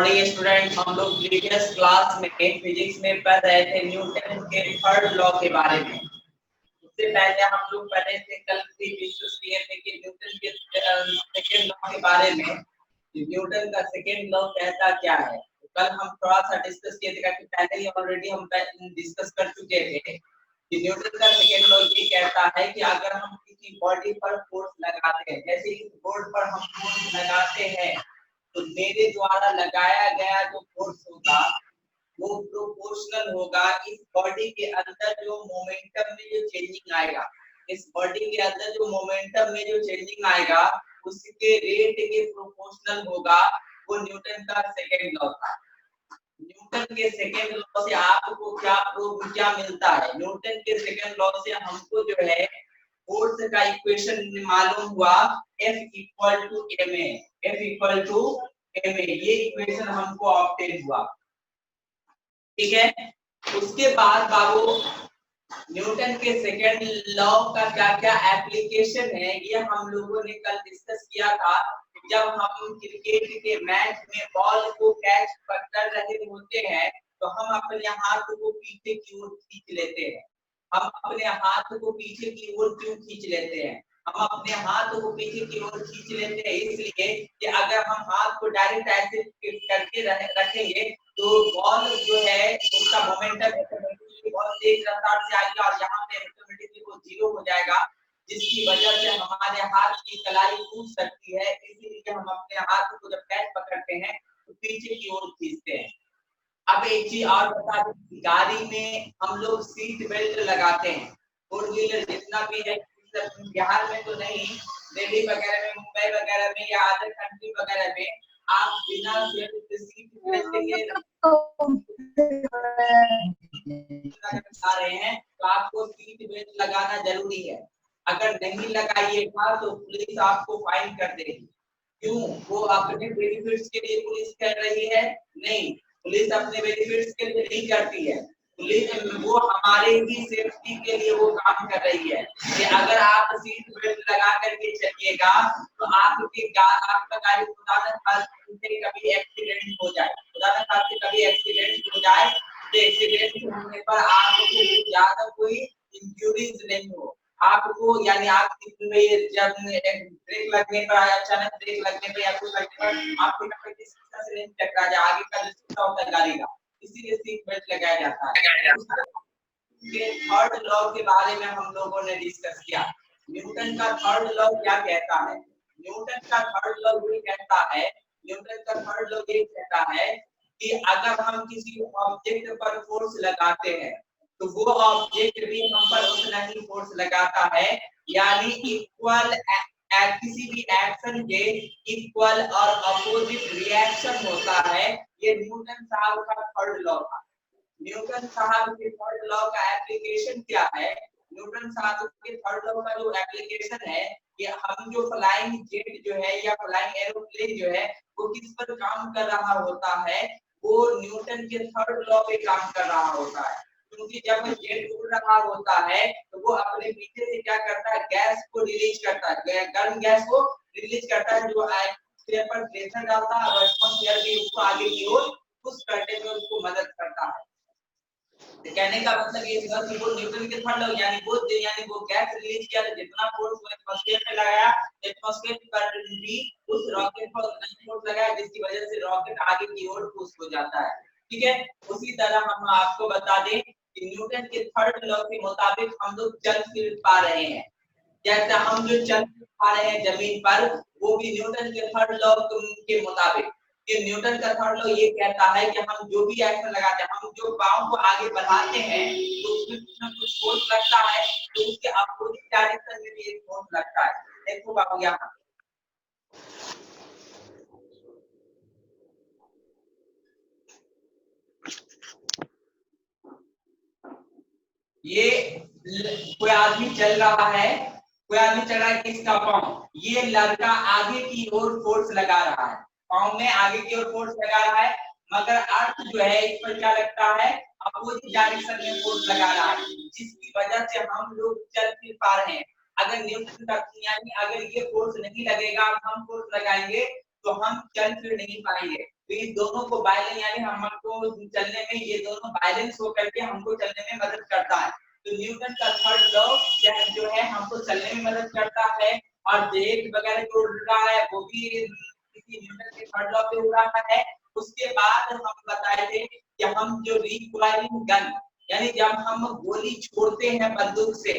Morning student, हम लोग previous class में फिजिक्स में पढ़ रहे थे न्यूटन के थर्ड लॉ के बारे में। उससे पहले हम लोग पढ़े थे, कल भी डिस्कस किए थे कि न्यूटन के सेकेंड लॉ के बारे में। न्यूटन का सेकेंड लॉ कहता क्या है, तो कल हम थोड़ा सा डिस्कस किए थे, क्योंकि पहले ही ऑलरेडी हम डिस्कस कर चुके थे कि न्यूटन का सेकेंड लॉ ये कहता है कि अगर हम किसी बॉडी पर फोर्स लगाते हैं, जैसे इस बोर्ड पर हम फोर्स लगाते हैं, तो मेरे द्वारा लगाया गया जो फोर्स होगा वो प्रोपोर्शनल होगा इस बॉडी के अंदर जो मोमेंटम में जो चेंजिंग आएगा, इस बॉडी के अंदर जो मोमेंटम में जो चेंजिंग आएगा उसके रेट के प्रोपोर्शनल होगा। वो न्यूटन का सेकेंड लॉ था। न्यूटन के सेकेंड लॉ से आपको क्या मिलता है? न्यूटन के सेकेंड लॉ से हमको जो है फोर्स का इक्वेशन मालूम हुआ, F equal to ma। F equal to ma, ये इक्वेशन हमको ऑब्टेन हुआ। ठीक है, उसके बाद बाबू न्यूटन के सेकेंड लॉ का क्या क्या एप्लीकेशन है ये हम लोगों ने कल डिस्कस किया था। जब हम क्रिकेट के मैच में बॉल को कैच कर रहे होते हैं तो हम अपने हाथ को पीछे की ओर खींच लेते हैं। हम अपने हाथ को पीछे की ओर क्यों खींच लेते हैं? हम अपने हाथ को पीछे की ओर खींच लेते हैं इसलिए कि अगर हम हाथ को डायरेक्ट ऐसे करके रखेंगे तो बॉल जो है उसका मोमेंटम बहुत तेज रफ्तार से आएगा और यहाँ पे ऑटोमेटिकली वो जीरो हो जाएगा, जिसकी वजह से हमारे हाथ की कलाई टूट सकती है। इसीलिए हम अपने हाथ को जब कैच पकड़ते हैं तो पीछे की ओर खींचते हैं। अब एक चीज और बता दें, गाड़ी में हम लोग सीट बेल्ट लगाते हैं। फोर व्हीलर जितना भी है, बिहार में तो नहीं, दिल्ली वगैरह में, मुंबई वगैरह में या अदर कंट्री वगैरह में आप बिना सीट बेल्ट के आ रहे हैं तो आपको सीट बेल्ट लगाना जरूरी है। अगर नहीं लगाइएगा तो पुलिस आपको फाइन कर देगी। क्यों? वो अपने बेनिफिट्स के लिए पुलिस कर रही है? नहीं, पुलिस अपने बेनिफिट्स के लिए नहीं करती है। पुलिस वो हमारे ही सेफ्टी के लिए वो काम कर रही है कि अगर आप सीट बेल्ट लगा करके चलिएगा तो आपका गाड़ी खुदा न खास्ते कभी एक्सीडेंट हो जाए, खुदा न खास्ते कभी एक्सीडेंट हो जाए तो एक्सीडेंट होने पर आपको ज्यादा कोई इंजरीज नहीं हो। आपको यानी आप जब ब्रेक लगने पर अचानक ब्रेक लगने पर या कुछ लगने पर आपको शीशा से नहीं टकरा जाए, आगे का जो शीशा होता है गाड़ी का, इसीलिए सीट बेल्ट लगाया जाता है। थर्ड लॉ के बारे में हम लोगों ने डिस्कस किया। न्यूटन का थर्ड लॉ क्या कहता है? न्यूटन का थर्ड लॉ ये कहता है, न्यूटन का थर्ड लॉ ये कहता है कि अगर हम किसी ऑब्जेक्ट पर फोर्स लगाते हैं तो वो ऑब्जेक्ट भी हम पर उतना ही फोर्स लगाता है, यानी इक्वल किसी भी एक्शन के इक्वल और अपोजिट रिएक्शन होता है। ये न्यूटन साहब का थर्ड लॉ था। न्यूटन साहब के थर्ड लॉ का एप्लीकेशन क्या है? न्यूटन साहब के थर्ड लॉ का जो एप्लीकेशन है कि हम जो फ्लाइंग जेट जो है या फ्लाइंग एरोप्लेन जो है वो किस पर काम कर रहा होता है? वो न्यूटन के थर्ड लॉ पे काम कर रहा होता है। क्योंकि जब जेट उड़ रहा होता है तो वो अपने पीछे से क्या करता है? गैस को रिलीज करता है, गर्म गैस को रिलीज करता है, जो एटमॉस्फेयर पर प्रेशर डालता है और एटमॉस्फेयर भी उसको आगे की ओर पुश करने में उसको मदद करता है। कहने का मतलब ये था कि वो न्यूटन के थर्ड लॉ यानी वो गैस रिलीज किया तो जितना फोर्स वो एटमॉस्फेयर में लगाया, एटमॉस्फेयर पर भी उस रॉकेट पर उतना फोर्स लगाया जिसकी वजह से रॉकेट आगे की ओर पुश हो जाता है। ठीक है, उसी तरह हम आपको बता दें कि न्यूटन के थर्ड लॉ के मुताबिक हम लोग चल फिर पा रहे हैं। जैसे हम जो चल पा रहे हैं जमीन पर, वो भी न्यूटन के थर्ड लॉ के मुताबिक। कि न्यूटन का थर्ड लॉ ये कहता है कि हम जो भी एक्शन लगाते हैं, हम जो पाँव को आगे बढ़ाते हैं तो उसमें कुछ ना कुछ फोर्स लगता है, तो उसके अपोजिट डायरेक्शन में भी एक फोर्स लगता है। देखो बाबू यहाँ ये कोई आदमी चल रहा है, कोई आदमी चल रहा है, किसका पाँव, ये लड़का आगे की ओर फोर्स लगा रहा है, पाँव में आगे की ओर फोर्स लगा रहा है, मगर अर्थ जो है इस पर क्या लगता है? अपोजिट डायरेक्शन में फोर्स लगा रहा है, जिसकी वजह से हम लोग चल फिर पा रहे हैं। अगर न्यूटन का यानी अगर ये फोर्स नहीं लगेगा, हम फोर्स लगाएंगे तो हम चल फिर नहीं पाएंगे। तो ये दोनों को बैलेंस यानी हमको चलने में ये दोनों बैलेंस हो करके हमको चलने में मदद करता है। तो न्यूटन का थर्ड लॉ जो है हमको चलने में मदद करता है और वेग वगैरह जो उड़ रहा है वो भी किसी न्यूटन के थर्ड लॉ पे उड़ रहा है। उसके बाद हम बताए थे कि हम जो रिक्वायरिंग गन यानी जब हम गोली छोड़ते हैं बंदूक से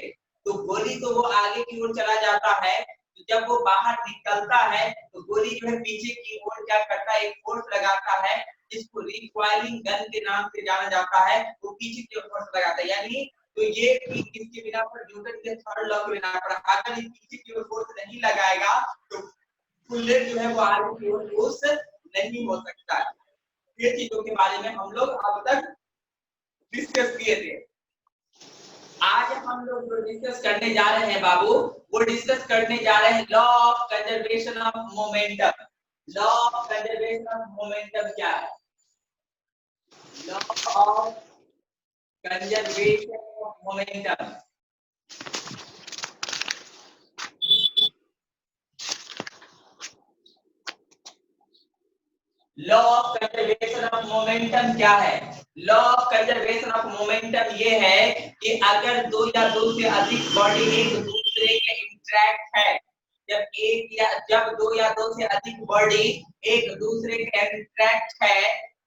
तो गोली तो वो आगे की ओर चला जाता है, तो जब वो बाहर निकलता है तो गोली जो है पीछे की ओर क्या करता है, एक फोर्स लगाता है जिसको रिक्वायरिंग गन के नाम से जाना जाता है। वो पीछे की ओर फोर्स लगाता है यानी तो ये कि किसके बिना पर न्यूटन के थर्ड लॉ के बिना पर अगर ये पीछे की ओर फोर्स नहीं लगाएगा तो बुलेट जो है वो आगे की ओर फोर्स नहीं हो सकता है। ये चीजों के बारे में हम लोग अब तक डिस्कस किए थे। आज हम लोग जो डिस्कस करने जा रहे हैं बाबू वो डिस्कस करने जा रहे हैं law of conservation of momentum. Law of conservation of momentum क्या है? Law of conservation of momentum law of conservation of momentum क्या है? Law of conservation of momentum ये है कि अगर दो या दो से अधिक बॉडी एक दूसरे के इंटरैक्ट है, जब दो या दो से अधिक बॉडी एक दूसरे के इंटरैक्ट है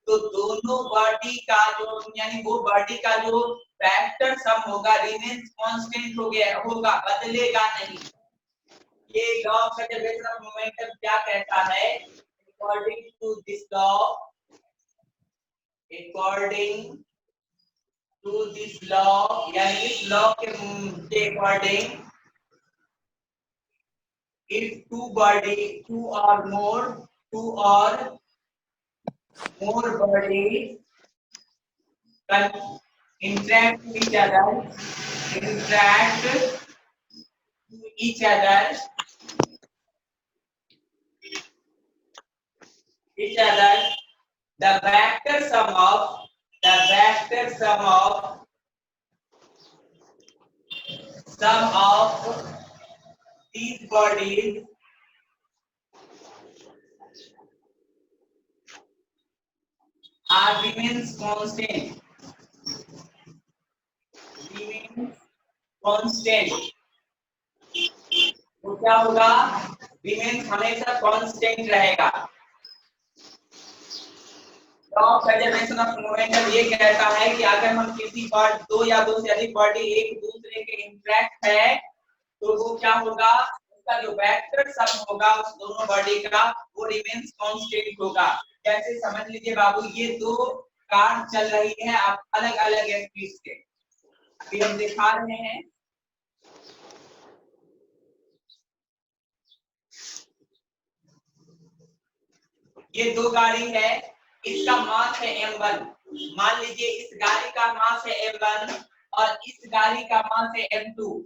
तो दोनों बॉडी का जो यानी वो बॉडी का जो वेक्टर सम होगा रिमेन्स कांस्टेंट होगा, बदलेगा नहीं। ये law of conservation of momentum क्या कहता है? According to this law, यानी इस लॉ के according if two or more bodies interact to each other, the vector sum of these bodies remains constant. तो क्या होगा? रिमेन्स हमेशा कांस्टेंट रहेगा। Law of conservation of momentum ये कहता है कि अगर हम किसी दो या दो से अधिक बॉडी एक दूसरे के इंटरैक्ट है तो वो क्या होगा, उसका जो वेक्टर सम होगा उस दोनों बॉडी का वो रिमेन्स कांस्टेंट होगा। कैसे समझ लीजिए बाबू, ये दो कार चल रही है आप अलग अलग स्पीड से, अभी हम दिखा रहे हैं। ये दो गाड़ी है, इसका मास है m1। मान लीजिए इस गाड़ी का मास है m1 और इस गाड़ी का मास है m2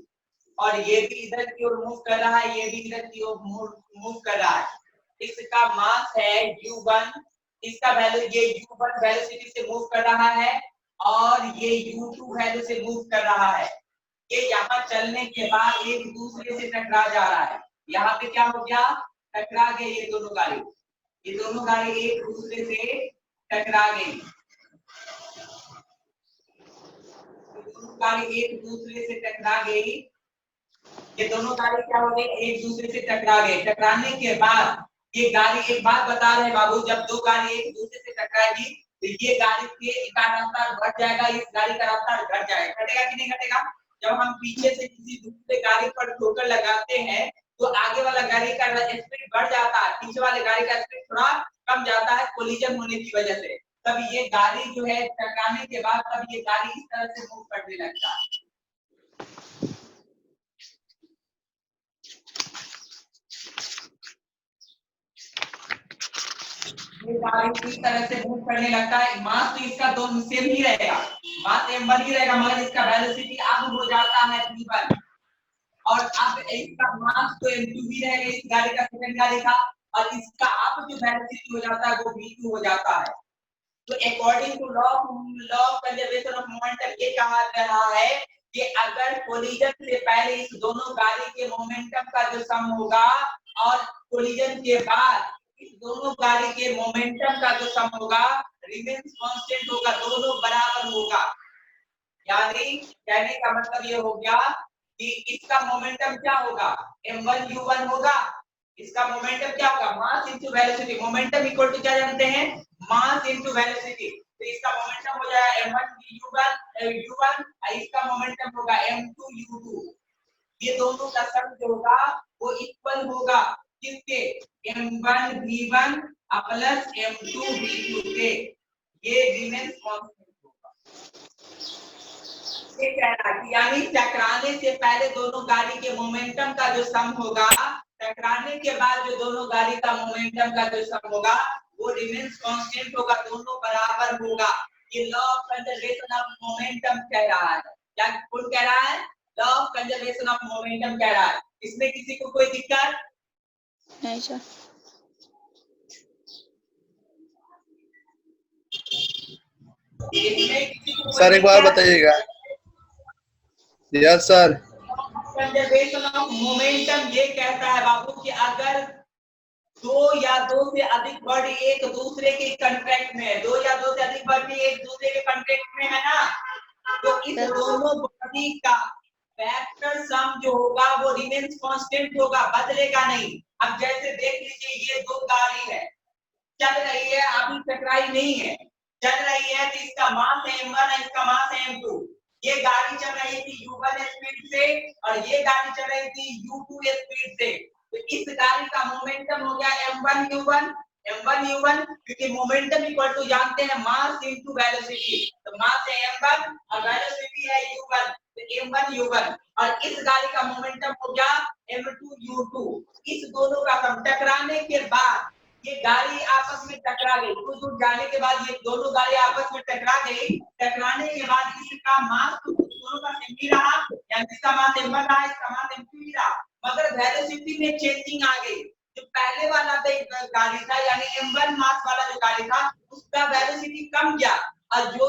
और ये भी इधर की ओर मूव कर रहा है, ये भी इधर की ओर मूव कर रहा है। इसका मास है u1, इसका वैल्यू ये u1 वेलोसिटी से मूव कर रहा है और ये u2 वैल्यू से मूव कर रहा है। ये यहाँ चलने के बाद एक दूसरे से टकरा जा रहा है। यहाँ पे क्या हो गया, टकरा गए ये दोनों गाड़ी एक दूसरे से टकरा गई। दोनों गाड़ी एक दूसरे से टकरा गई, ये दोनों गाड़ी क्या हो गई, एक दूसरे से टकरा गए। टकराने के बाद ये गाड़ी, एक बात बता रहे हैं बाबू, जब दो गाड़ी एक दूसरे से टकराएगी तो ये गाड़ी का रफ्तार बढ़ जाएगा, इस गाड़ी का रफ्तार घट जाएगा। घटेगा कि नहीं घटेगा? जब हम पीछे से किसी दूसरे गाड़ी पर ठोकर लगाते हैं तो आगे वाला गाड़ी का स्पीड बढ़ जाता है, पीछे वाले गाड़ी का स्पीड थोड़ा कम जाता है कोलिजन होने की वजह से। तब ये गाड़ी जो है टकराने के बाद तब ये गाड़ी इस तरह से मूव करने लगता है। ये गाड़ी इस तरह से मूव करने लगता है। मास तो इसका दोनों सेम ही रहेगा, मास m1 ही रहेगा, मगर इसका वेलोसिटी अब हो जाता है v1 और अब इसका मास तो m2 भी रहेगा, इस गाड़ी का सेकंड गाड़ी का, और इसका अब जो वेलोसिटी हो जाता है वो v2 हो जाता है। तो according to law of conservation of momentum ये कहा रहा है कि अगर कोलिजन से पहले इस दोनों गाड़ी के मोमेंटम का जो सम होगा और कोलिजन के बाद इस दोनों गाड़ी के मोमेंटम का जो सम होगा रिमेन्स कांस्टेंट होगा, दोनों बराबर होगा। यानी कहने का मतलब ये हो गया कि इसका मोमेंटम क्या होगा, m1 u1 होगा। इसका मोमेंटम क्या होगा, mass into velocity. Momentum equal to क्या जानते हैं, मास इनटू वेलोसिटी। तो इसका मोमेंटम हो जाएगा m1 u1 इसका मोमेंटम होगा m2 u2। ये दोनों का सम जो होगा वो इक्वल होगा किसके, m1 v1 plus m2 v2 के। ये रिमेन्स कांस्टेंट होगा। ये कह रहा है यानी टकराने से पहले दोनों गाड़ी के मोमेंटम का जो सम होगा, टकराने के बाद जो दोनों गाड़ी का मोमेंटम का जो सम होगा वो रिमेन्स कांस्टेंट होगा, दोनों बराबर होगा। ये law of conservation of momentum कह रहा है। क्या कौन कह रहा है, law of conservation of momentum कह रहा है। इसमें किसी को कोई दिक्कत नहीं सर। इसमें किसी को सर एक बार बताइएगा। Yes sir. Conservation of momentum ये कहता है बाबू कि अगर दो या दो से अधिक बॉडी एक दूसरे के कांटेक्ट में है, दो या दो से अधिक बॉडी एक दूसरे के कांटेक्ट में है ना, तो इस दोनों बॉडी का वेक्टर सम जो होगा वो रिमेन्स कांस्टेंट होगा, बदलेगा नहीं। अब जैसे देख लीजिए ये दो गाड़ी है, चल रही है, अभी टकराई नहीं है, चल रही है, तो इसका मास है m1 है, इसका मास है m2। ये गाड़ी चल रही थी u1 स्पीड से और ये गाड़ी चल रही थी u2 स्पीड से। तो इस गाड़ी का मोमेंटम हो गया m1 u1 क्योंकि मोमेंटम इक्वल टू जानते हैं मास इनटू वेलोसिटी। तो मास है m1 और वेलोसिटी है u1, तो m1 u1 और इस गाड़ी का मोमेंटम हो गया m2 u2। इस दोनों का सम टकराने के बाद ये गाड़ी आपस में टकरा गई, कुछ दूर जाने के बाद ये दोनों गाड़ी आपस में टकरा गई। टकराने के बाद इसका मास तो दोनों का सेम ही रहा, यानी इसका मास m1 रहा, इसका मास m2 ही रहा, मगर वेलोसिटी में चेंजिंग आ गई। जो पहले वाला गाड़ी था यानी m1 मास वाला जो गाड़ी था उसका वेलोसिटी कम गया और जो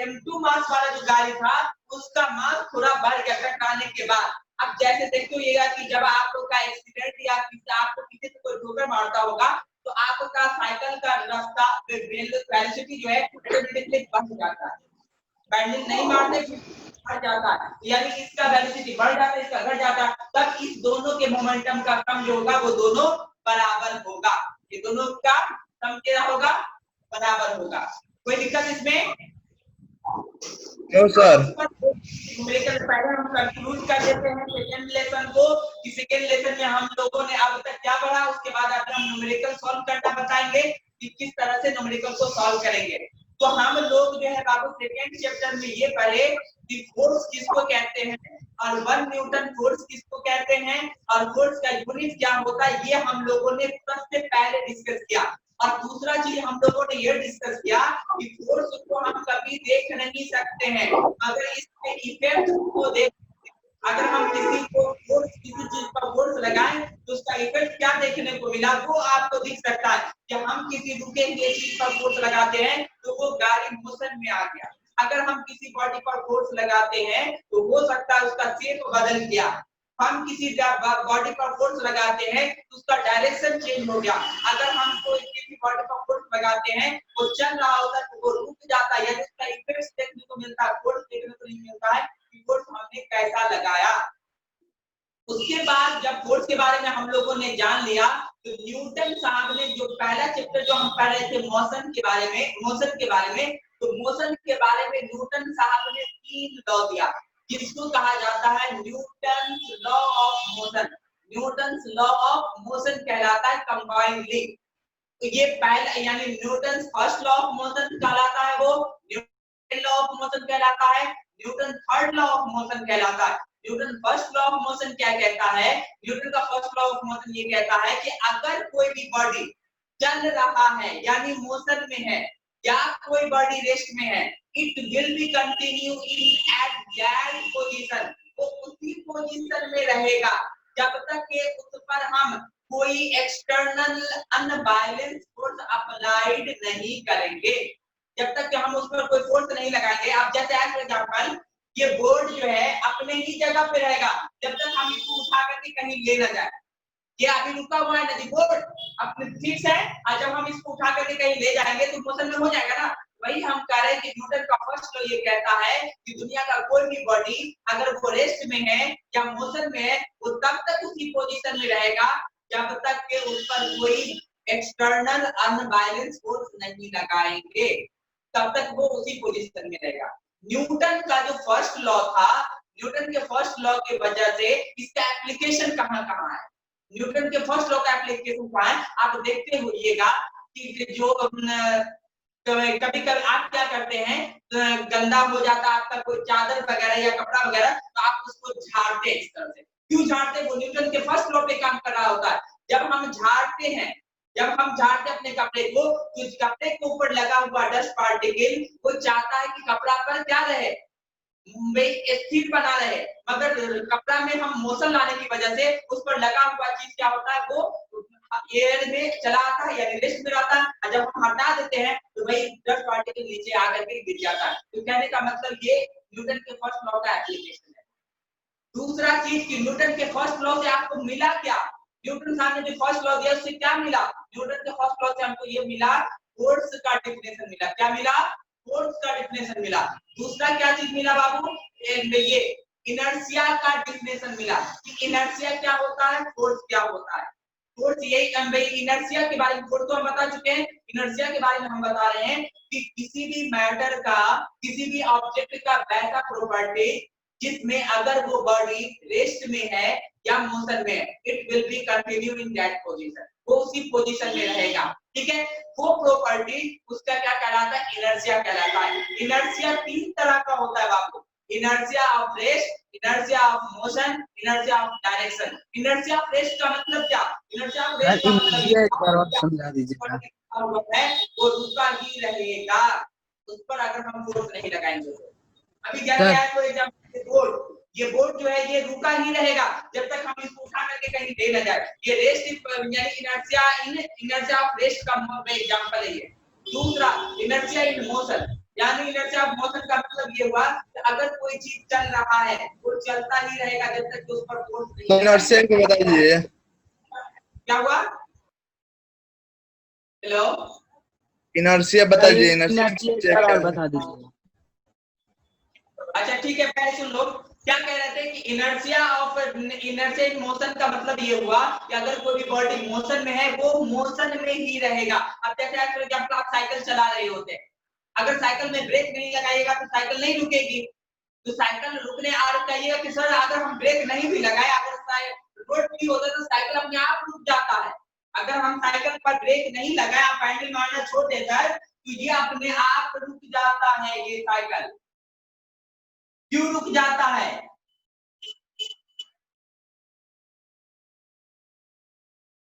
m2 मास वाला जो गाड़ी था उसका मास थोड़ा बढ़ गया टकराने के बाद। अब जैसे देखिएगा कि जब आप लोग का एक्सीडेंट या आपको पीछे से कोई ठोकर मारता होगा तो आपका साइकिल का रास्ता वेलोसिटी जो है ऑटोमेटिकली बढ़ जाता है, बैलेंस नहीं मारते बढ़ जाता है, यानी इसका वेलोसिटी बढ़ जाता है, इसका घट जाता है। तब इस दोनों के मोमेंटम का सम जो होगा वो दोनों बराबर होगा। ये दोनों का सम क्या होगा, बराबर होगा। कोई दिक्कत इसमें? क्यों सर? पहले हम कंक्लूड कर देते हैं सेकंड लेसन को। सेकंड लेसन में हम लोगों ने अब तक क्या पढ़ा, उसके बाद अब हम न्यूमेरिकल सॉल्व करना बताएंगे कि किस तरह से न्यूमेरिकल को सॉल्व करेंगे। तो हम लोग जो है बाबू सेकंड चैप्टर में ये पढ़े कि फोर्स किसको कहते हैं और 1 न्यूटन फोर्स किसको कहते हैं और फोर्स का यूनिट क्या होता है, ये हम लोगों ने सबसे पहले डिस्कस किया। और दूसरा चीज हम लोगों ने ये डिस्कस किया कि फोर्स को हम कभी देख नहीं सकते हैं, अगर इसके इफेक्ट को देख, अगर हम किसी को फोर्स किसी चीज पर फोर्स लगाएं तो उसका इफेक्ट क्या देखने को मिला वो आपको दिख सकता है। जब हम किसी रुके हुए चीज पर फोर्स लगाते हैं तो वो गाड़ी मोशन में आ गया, अगर हम किसी बॉडी पर फोर्स लगाते हैं तो हो सकता है उसका शेप बदल गया, हम किसी बॉडी पर फोर्स लगाते हैं तो उसका डायरेक्शन चेंज हो गया, अगर हम कोई किसी बॉडी पर फोर्स लगाते हैं वो चल रहा होता है तो वो रुक जाता है, यानी उसका इफेक्ट देखने को मिलता है, फोर्स देखने को नहीं मिलता है कि फोर्स हमने कैसा लगाया। उसके बाद जब फोर्स के बारे में हम लोगों ने जान लिया तो न्यूटन साहब ने जो पहला चैप्टर जो हम पढ़ रहे थे मोशन के बारे में, तो मोशन के बारे में न्यूटन साहब ने 3 लॉ दिया जिसको कहा जाता है Newton's law of motion. Newton's law of motion कहलाता है कंबाइनली। तो ये पहला यानी Newton first law of motion कहलाता है, वो न्यूटन लॉ ऑफ मोशन कहलाता है, Newton third law of motion कहलाता है। Newton first law of motion क्या कहता है, न्यूटन का फर्स्ट लॉ ऑफ मोशन ये कहता है कि अगर कोई भी बॉडी चल रहा है यानी मोशन में है या कोई बॉडी रेस्ट में है, it will be continue in at that position, वो उसी पोजीशन में रहेगा जब तक कि उस पर हम कोई एक्सटर्नल अनबैलेंस फोर्स अप्लाइड नहीं करेंगे, जब तक कि हम उस पर कोई फोर्स नहीं लगाएंगे। आप जैसे एज एग्जांपल ये बोर्ड जो है अपने ही जगह पे रहेगा जब तक हम इसको उठा करके कहीं ले ना जाए, ये अभी रुका हुआ है नदी बोर्ड अपने फिक्स है, और जब हम इसको उठा करके कहीं ले जाएंगे तो मोशन में हो जाएगा ना। वही हम कह रहे हैं कि न्यूटन का फर्स्ट लॉ ये कहता है कि दुनिया का कोई भी बॉडी अगर वो रेस्ट में है या मोशन में है, वो तब तक उसी पोजीशन में रहेगा जब तक के उस पर कोई एक्सटर्नल अनबैलेंस फोर्स नहीं लगाएंगे, तब तक वो उसी पोजीशन में रहेगा। न्यूटन का जो फर्स्ट लॉ था, न्यूटन के फर्स्ट लॉ की वजह से इसका एप्लीकेशन कहां-कहां है। न्यूटन के फर्स्ट लॉ का एप्लीकेशन क्या है, आप देखते होइएगा कि जो कभी कभी आप क्या करते हैं, गंदा हो जाता है आपका कोई चादर वगैरह या कपड़ा वगैरह, तो आप उसको झाड़ते हैं इस तरह से। क्यों झाड़ते हैं? वो न्यूटन के फर्स्ट लॉ पे काम कर रहा होता है। जब हम झाड़ते हैं, जब हम झाड़ते अपने कपड़े को, तो कपड़े के ऊपर लगा हुआ डस्ट पार्टिकल वो चाहता है कि कपड़ा पर क्या रहे, स्थिर बना रहे, मगर कपड़ा में हम मोशन लाने की वजह से उस पर लगा हुआ चीज क्या होता है, वो एयर में चला आता है यानी रेस्ट में रहता है, और जब हम हटा देते हैं तो वही डस्ट पार्टिकल नीचे आकर के गिर जाता है। तो कहने का मतलब ये न्यूटन के फर्स्ट लॉ का एप्लीकेशन है। दूसरा चीज कि न्यूटन के फर्स्ट लॉ से आपको मिला क्या, न्यूटन साहब ने जो फर्स्ट लॉ दिया उससे क्या मिला, न्यूटन के फर्स्ट लॉ से हमको ये मिला, फोर्स का डेफिनेशन मिला। क्या मिला? फोर्स का डेफिनेशन मिला। दूसरा क्या चीज मिला बाबू, ये इनर्शिया का डेफिनेशन मिला कि इनर्शिया क्या होता है, फोर्स क्या होता है। फोर्स यही इनर्शिया के बारे में, फोर्स तो हम बता चुके हैं, इनर्शिया के बारे में हम बता रहे हैं कि किसी भी मैटर का, किसी भी ऑब्जेक्ट का वैसा प्रॉपर्टी जिसमें अगर वो बॉडी रेस्ट में है या मोशन में है, it will be continue in that position, वो उसी पोजीशन में रहेगा। ठीक है, वो प्रॉपर्टी उसका क्या कहलाता है, इनर्शिया कहलाता है। इनर्शिया तीन तरह का होता है बाबू, inertia of rest, inertia of motion, inertia of direction. Inertia of rest का मतलब क्या, इनर्शिया ऑफ रेस्ट का मतलब ये एक बार और समझा दीजिएगा। वो रुका ही रहेगा, उस पर अगर हम फोर्स नहीं लगाएंगे तो। अभी क्या है फॉर एग्जांपल बोर्ड, ये बोर्ड जो है ये रुका ही रहेगा जब तक हम इसको उठा करके कहीं ले न जाए। ये रेस्ट यानी इनर्शिया ऑफ रेस्ट का एग्जांपल है ये। दूसरा इनर्शिया इन मोशन, यानी इनर्शिया ऑफ मोशन का मतलब ये हुआ कि अगर कोई चीज चल रहा है वो चलता ही रहेगा जब तक कि उस पर फोर्स नहीं। इनर्शिया को बताइए क्या हुआ, हेलो इनर्शिया बताइए, इनर्शिया बता दीजिए। अच्छा ठीक है, पहले सुन लो क्या कह रहे थे कि इनर्शिया इन मोशन का मतलब ये हुआ कि अगर कोई भी बॉडी मोशन में है वो मोशन में ही रहेगा। अब जैसे फॉर एग्जांपल आप साइकिल चला रहे होते हैं, अगर साइकिल में ब्रेक नहीं लगाइएगा तो साइकिल नहीं रुकेगी। तो साइकिल रुकने और कहिएगा कि सर अगर हम ब्रेक नहीं भी लगाए, अगर रोड फ्री होता तो साइकिल अपने आप रुक जाता है। अगर हम साइकिल पर ब्रेक नहीं लगाए, आप पैडल मारना छोड़ देता है तो ये अपने आप रुक जाता है। ये साइकिल क्यों रुक जाता है,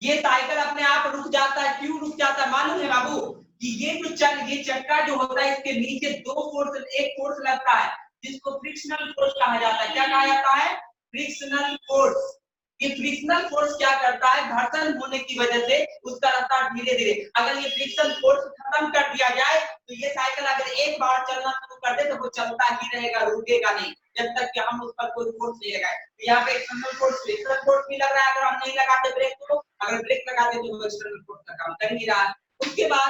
ये साइकिल अपने आप रुक जाता है। क्यों रुक जाता है मालूम है बाबू, कि ये चक्का जो होता है इसके नीचे दो फोर्स, एक फोर्स लगता है जिसको फ्रिक्शनल फोर्स कहा जाता है। क्या कहा जाता है, फ्रिक्शनल फोर्स। ये फ्रिक्शनल फोर्स क्या करता है, घर्षण होने की वजह से उसका रफ्तार धीरे धीरे, अगर ये फ्रिक्शनल फोर्स खत्म कर दिया जाए तो ये साइकिल अगर एक बार चलना शुरू कर दे तो वो चलता ही रहेगा, रुकेगा नहीं जब तक कि हम उस पर कोई फोर्स नहीं लगाए। तो यहाँ पे एक्सटर्नल फोर्स, फ्रिक्शनल फोर्स भी लग रहा है, अगर हम नहीं लगाते ब्रेक को, अगर ब्रेक लगाते तो वो एक्सटर्नल फोर्स का काम कर ही रहा है। उसके बाद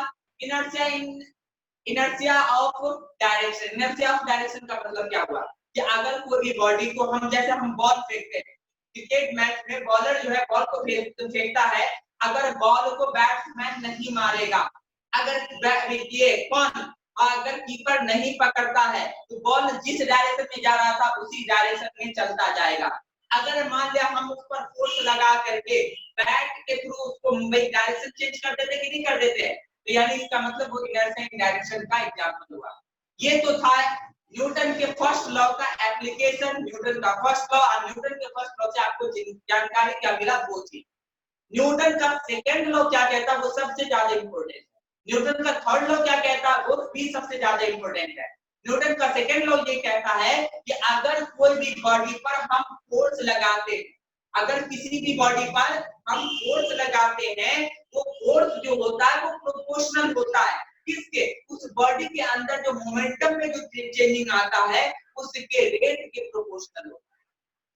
inertia of direction. Inertia of direction का मतलब क्या हुआ कि अगर कोई भी बॉडी को हम, जैसे हम बॉल फेंकते हैं क्रिकेट मैच में, बॉलर जो है बॉल को फेंकता है, अगर बॉल को बैट्समैन नहीं मारेगा, अगर ये कौन, अगर कीपर नहीं पकड़ता है तो बॉल जिस डायरेक्शन में जा रहा था उसी डायरेक्शन में चलता जाएगा। अगर मान लिया हम उस पर फोर्स लगा करके बैट के थ्रू उसको डायरेक्शन चेंज कर देते कि नहीं कर देते, तो यानी इसका मतलब वो इनर्शिया इन डायरेक्शन का एग्जांपल हुआ। ये तो था न्यूटन के फर्स्ट लॉ का एप्लीकेशन, न्यूटन का फर्स्ट लॉ। और न्यूटन के फर्स्ट लॉ से आपको जानकारी क्या मिला वो थी। न्यूटन का सेकंड लॉ क्या कहता है वो सबसे ज्यादा इंपॉर्टेंट है। न्यूटन का थर्ड लॉ क्या कहता है वो भी सबसे ज्यादा इंपॉर्टेंट है। न्यूटन का सेकंड लॉ ये कहता है कि अगर कोई भी बॉडी पर हम फोर्स लगाते हैं, अगर किसी भी बॉडी पर हम फोर्स लगाते हैं, वो फोर्स जो होता है वो प्रोपोर्शनल होता है किसके, उस बॉडी के अंदर जो मोमेंटम में जो चेंजिंग आता है उसके रेट के प्रोपोर्शनल होता है।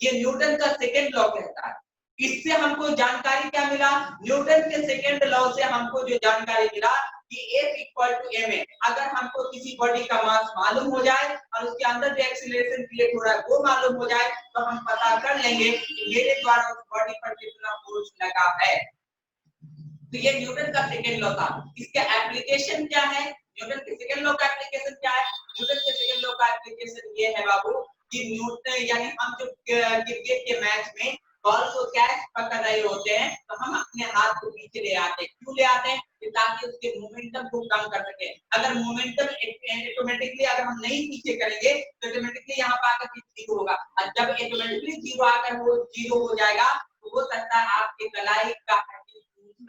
ये न्यूटन का सेकंड लॉ कहता है। इससे हमको जानकारी क्या मिला, न्यूटन के सेकेंड लॉ से हमको जो जानकारी मिला कि F इक्वल टू ma। अगर हमको किसी बॉडी का मास मालूम हो जाए और उसके अंदर जो एक्सीलरेशन क्रिएट हो रहा है वो मालूम हो जाए तो हम पता कर लेंगे कि मेरे द्वारा उस बॉडी पर कितना फोर्स लगा है। तो ये न्यूटन का सेकेंड लॉ था। इसका एप्लीकेशन क्या है, न्यूटन के सेकेंड लॉ का एप्लीकेशन क्या है? न्यूटन के सेकेंड लॉ का एप्लीकेशन ये है बाबू कि न्यूटन यानी हम जो क्रिकेट के मैच में बॉल को कैच पकड़ रहे होते हैं तो हम अपने हाथ को पीछे ले आते हैं। क्यों ले आते हैं? ताकि उसके मोमेंटम को कम कर सके। अगर मोमेंटम ऑटोमेटिकली अगर हम नहीं पीछे करेंगे तो ऑटोमेटिकली यहाँ पर आकर जीरो होगा, और जब ऑटोमेटिकली जीरो आकर वो जीरो हो जाएगा तो हो सकता है आपके कलाई का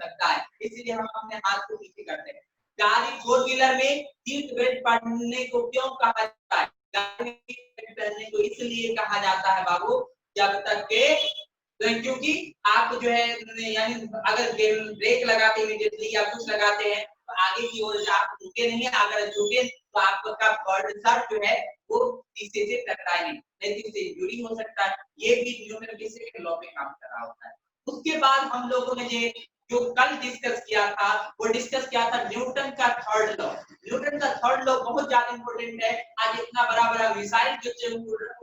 सकता है, इसलिए हम अपने हाथ को पीछे करते हैं। गाड़ी फोर व्हीलर में सीट बेल्ट पहनने को क्यों कहा जाता है? गाड़ी पहनने को इसलिए कहा जाता है बाबू जब तक के क्योंकि आप जो है यानी अगर ब्रेक लगाते इमीडिएटली या कुछ लगाते हैं तो आगे की ओर आप झुके नहीं, अगर झुके तो आपका बॉडी सर जो है वो शीशे से टकराए नहीं तो इससे इंजरी हो सकता है। ये भी न्यूटन के सेकंड लॉ में काम कर रहा होता है। उसके बाद हम लोगों ने जो कल डिस्कस किया था वो डिस्कस किया था न्यूटन का थर्ड लॉ। न्यूटन का थर्ड लॉ बहुत ज्यादा इंपॉर्टेंट है। आज इतना बड़ा मिसाइल जो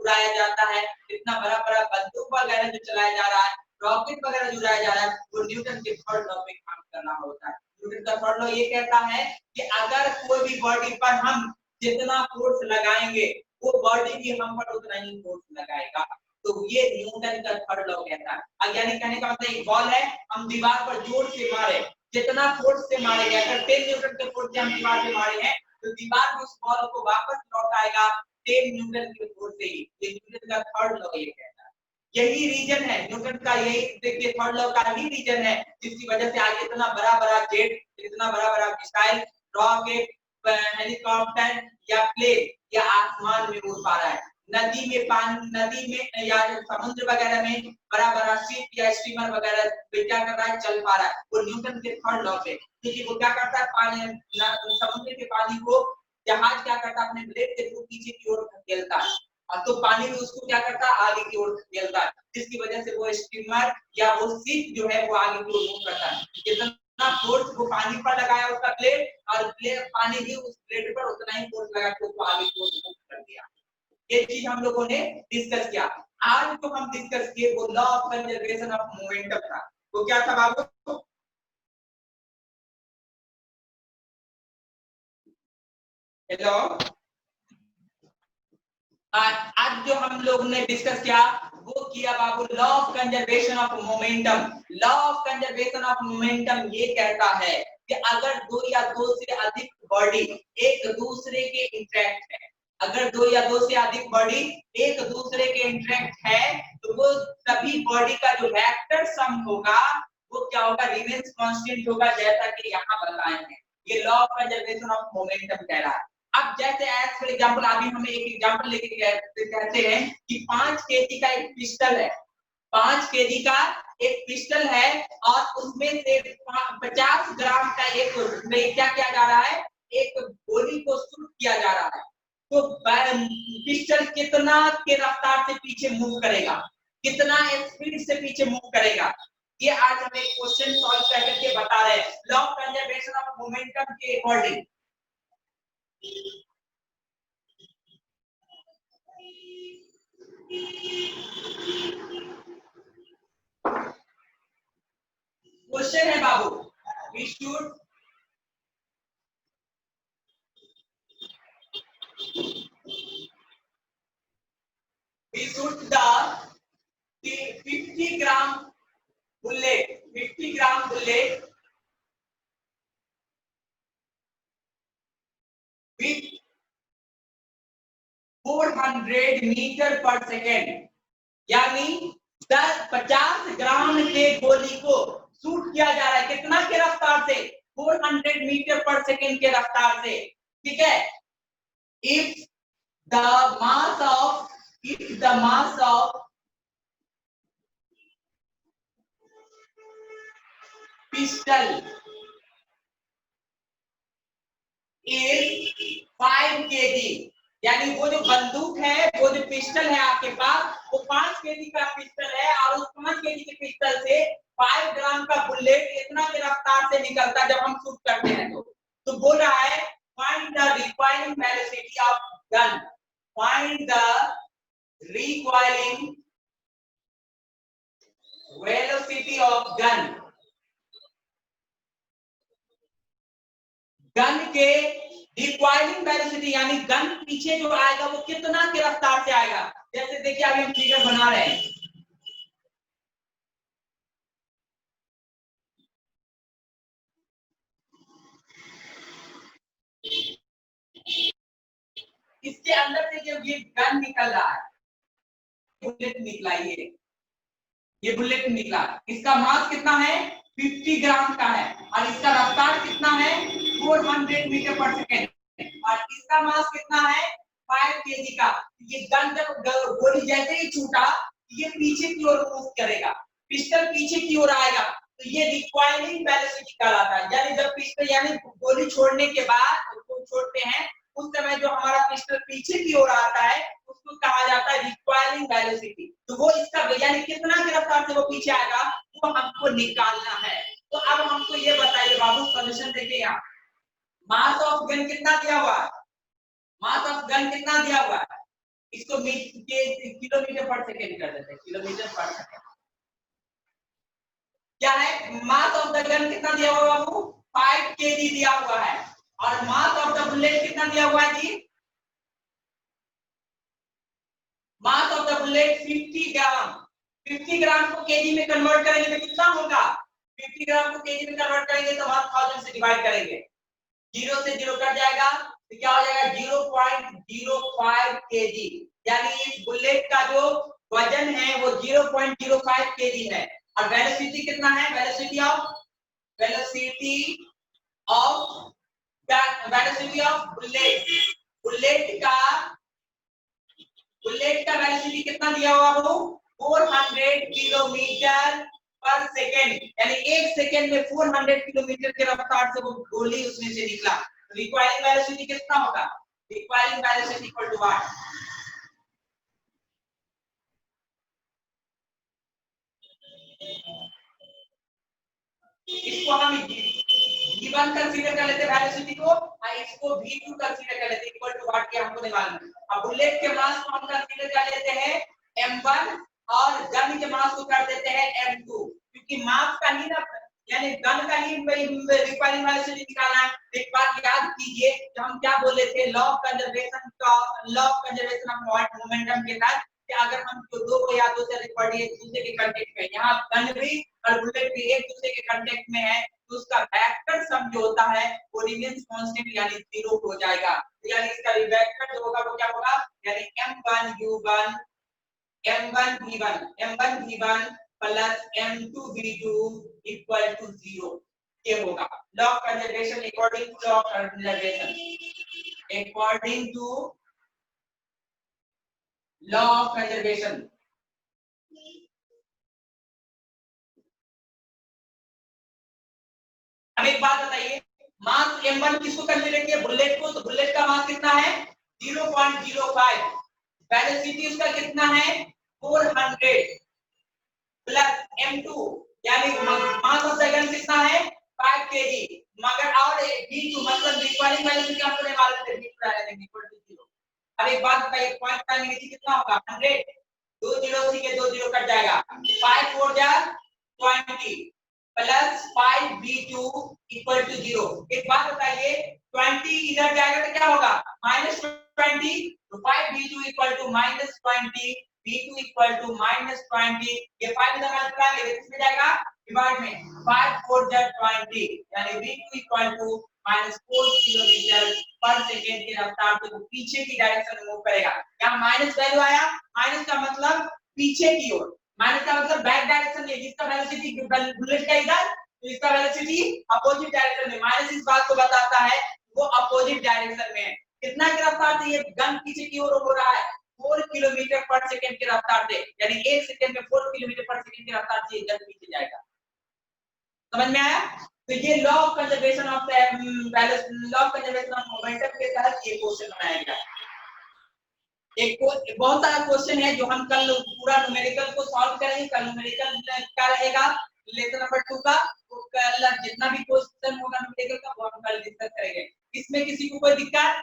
उड़ाया जाता है, इतना बड़ा बंदूक वगैरह जो चलाया जा रहा है, रॉकेट वगैरह जो उड़ाया जा रहा है, वो न्यूटन के थर्ड लॉ पे काम कर रहा होता है। न्यूटन का थर्ड लॉ ये कहता है कि अगर कोई भी बॉडी पर हम जितना फोर्स लगाएंगे वो बॉडी भी हम पर उतना ही फोर्स लगाएगा। तो ये न्यूटन का थर्ड लॉ कहता है। यानी कहने का मतलब एक बॉल है, हम दीवार पर जोर से मारे, जितना फोर्स से मारेंगे, अगर 10 न्यूटन के फोर्स से हम दीवार से मारे हैं तो दीवार में उस बॉल को वापस लौट आएगा 10 न्यूटन के फोर्स से ही। ये न्यूटन का थर्ड लॉ ये कहता है। यही रीजन है न्यूटन का, यही देखिए थर्ड लॉ का ही रीजन है जिसकी वजह से आज इतना बड़ा जेट, इतना बड़ा मिसाइल, रॉकेट, हेलीकॉप्टर या प्लेन या आसमान में उड़ पा रहा है। नदी में या समुद्र वगैरह में बड़ा शिप या स्टीमर वगैरह क्या कर रहा है, चल पा रहा है, वो न्यूटन के थर्ड लॉ पे। क्योंकि वो क्या करता है, पानी समुद्र के पानी को जहाज क्या करता है, अपने ब्लेड के थ्रू पीछे की ओर धकेलता है, और तो पानी में उसको क्या करता है, आगे की ओर धकेलता है, जिसकी वजह से वो स्टीमर या वो शिप जो है वो आगे की ओर मूव करता है। जितना फोर्स वो पानी पर लगाया उसका ब्लेड, और पानी भी उस ब्लेड पर उतना ही फोर्स लगा के उसको आगे की ओर मूव कर दिया। ये चीज हम लोगों ने डिस्कस किया। आज जो हम डिस्कस किए वो law of conservation of momentum था। वो क्या था बाबू? हेलो, आज जो हम लोग ने डिस्कस किया वो किया बाबू law of conservation of momentum. Law of conservation of momentum ये कहता है कि अगर दो या दो से अधिक बॉडी एक दूसरे के इंटरेक्ट है, अगर दो या दो से अधिक बॉडी एक दूसरे के इंटरेक्ट है तो वो सभी बॉडी का जो वेक्टर सम होगा वो क्या होगा, रिमेन्स कांस्टेंट होगा, जैसा कि यहाँ बताए हैं। ये law of conservation of momentum कह रहा है। अब जैसे एज फॉर एग्जांपल अभी हमें एक एग्जांपल लेके कहते हैं कि 5 केजी का एक पिस्टल है, 5 केजी का एक पिस्टल है और उसमें से 50 ग्राम का एक क्या किया जा रहा है, एक गोली को शूट किया जा रहा है। तो पिस्टल कितना के रफ्तार से पीछे मूव करेगा, कितना स्पीड से पीछे मूव करेगा, ये आज हम एक क्वेश्चन सॉल्व करके बता रहे हैं law of conservation of momentum के अकॉर्डिंग। क्वेश्चन है बाबू, we should the 50 gram bullet, 50 gram bullet with 400 metre per second, यानी 50 ग्राम के गोली को शूट किया जा रहा है कितना के रफ्तार से, 400 मीटर पर सेकेंड के रफ्तार से। ठीक है, if the mass of pistol is 5 kg, यानी वो जो बंदूक है, वो जो पिस्टल है आपके पास वो 5 केजी का पिस्टल है और उस 5 केजी के पिस्टल से 5 ग्राम का बुलेट इतना की रफ्तार से निकलता है जब हम शूट करते हैं तो बोल रहा है find the requiring velocity of gun, find the requiring velocity of gun, gun के रिक्वायरिंग वेलोसिटी यानी गन पीछे जो आएगा वो कितना की रफ्तार से आएगा। जैसे देखिए अभी हम फिगर बना रहे हैं, इसके अंदर से जो ये गन निकल रहा है, बुलेट निकला, ये बुलेट निकला, इसका मास कितना है 50 ग्राम का है और इसका रफ्तार कितना है 400 मीटर पर सेकेंड और इसका मास कितना है 5 केजी का। ये गन जब गोली जैसे ही छूटा ये पीछे की ओर मूव करेगा, पिस्टल पीछे की ओर आएगा तो ये रिक्वायरिंग वेलोसिटी कहलाता है। यानी जब पिस्टल यानी गोली छोड़ने के बाद उसको छोड़ते हैं उस समय जो हमारा पिस्टल पीछे की ओर आता है उसको कहा जाता है रिक्वायरिंग वेलोसिटी। तो वो इसका यानी कितना की रफ्तार से वो पीछे आएगा वो हमको निकालना है। तो अब हमको ये बताइए बाबू, सॉल्यूशन देखिए यहाँ मास ऑफ गन कितना दिया हुआ है, मास ऑफ गन कितना दिया हुआ है, इसको किलोमीटर पर सेकेंड कर देते हैं, किलोमीटर पर सेकेंड। क्या है मास ऑफ द गन कितना दिया हुआ है बाबू 5 केजी दिया हुआ है और मास ऑफ द बुलेट कितना दिया हुआ है जी, मास ऑफ द बुलेट 50 ग्राम। 50 ग्राम को केजी में कन्वर्ट करेंगे तो कितना होगा, 50 ग्राम को केजी में कन्वर्ट करेंगे तो 1000 से डिवाइड करेंगे, 0 से 0 कट जाएगा तो क्या हो जाएगा 0.05 केजी। यानी इस बुलेट का जो वजन है वो 0.05 केजी है और वेलोसिटी कितना है, वेलोसिटी ऑफ बुलेट, बुलेट का वेलोसिटी कितना दिया हुआ वो 400 किलोमीटर पर सेकेंड। यानी 1 सेकेंड में 400 किलोमीटर की रफ्तार से वो गोली उसमें से निकला। रिक्वायरिंग वेलोसिटी कितना होगा, requiring velocity equal to what, इसको हम v1 कंसीडर कर लेते हैं वेलोसिटी को और इसको v2 कंसीडर कर लेते हैं इक्वल टू व्हाट के हमको नहीं मालूम। अब बुलेट के मास को हम कंसीडर कर लेते हैं m1 और गन के मास को कर देते हैं m2 क्योंकि मास का ही ना यानी गन का ही रिक्वायरिंग वेलोसिटी निकालना है। एक बात याद कीजिए कि हम क्या बोले थे law of conservation of momentum के साथ कि अगर हम दो या दो से अधिक बॉडी एक दूसरे के कांटेक्ट में, यहाँ गन भी और बुलेट भी एक दूसरे के कांटेक्ट में है तो उसका वेक्टर सम जो होता है वो रिमेंस कांस्टेंट यानी 0 हो जाएगा। यानी इसका वेक्टर जो होगा वो क्या होगा, यानी m1u1 m1v1 plus m2v2 equal to 0 ये होगा। Law of conservation according to law of conservation, according to law of conservation. अब एक बात बताइए मास m1 किसको कंसीडर किया, बुलेट को, तो बुलेट का मास कितना है 0.05, वेलोसिटी उसका कितना है 400 प्लस m2 यानी मास ऑफ द गन कितना है 5 केजी मगर और v2 मतलब रिक्वायरिंग वेलोसिटी आपको नहीं मालूम है v2 डाल देंगे इक्वल टू 0। अब एक बात बताइए पॉइंट टाइम नीचे कितना होगा 100, 2 0 सी के 2 0 कट जाएगा, 5 4 जा 20 प्लस 5v2 इक्वल टू 0। एक बात बताइए 20 इधर जाएगा तो क्या होगा -20, तो 5v2 equal to -20, v2 equal to -20, ये 5 इधर मल्टीप्लाई करेंगे किसमें जाएगा डिवाइड में, 5 4 जा 20 यानी v2 इक्वल टू -4 किलोमीटर पर सेकेंड की रफ्तार से वो पीछे की डायरेक्शन में मूव करेगा। यहाँ माइनस वैल्यू आया, माइनस का मतलब पीछे की ओर, माइनस का मतलब बैक डायरेक्शन में, जिसका वेलोसिटी बुलेट का इधर तो इसका वेलोसिटी अपोजिट डायरेक्शन में, माइनस इस बात को बताता है वो अपोजिट डायरेक्शन में है। कितना की रफ्तार से ये गन पीछे की ओर हो रहा है 4 किलोमीटर पर सेकंड की रफ्तार से, यानी 1 सेकंड में 4 किलोमीटर पर सेकंड की रफ्तार से गन पीछे जाएगा। समझ में आया? तो ये law of conservation of law of conservation of momentum के तहत ये क्वेश्चन बनाया गया। एक बहुत सारा क्वेश्चन है जो हम कल पूरा न्यूमेरिकल को सॉल्व करेंगे। कल न्यूमेरिकल क्या रहेगा लेसन नंबर 2 का, तो कल जितना भी क्वेश्चन होगा न्यूमेरिकल का वो हम कल डिस्कस करेंगे। इसमें किसी को कोई दिक्कत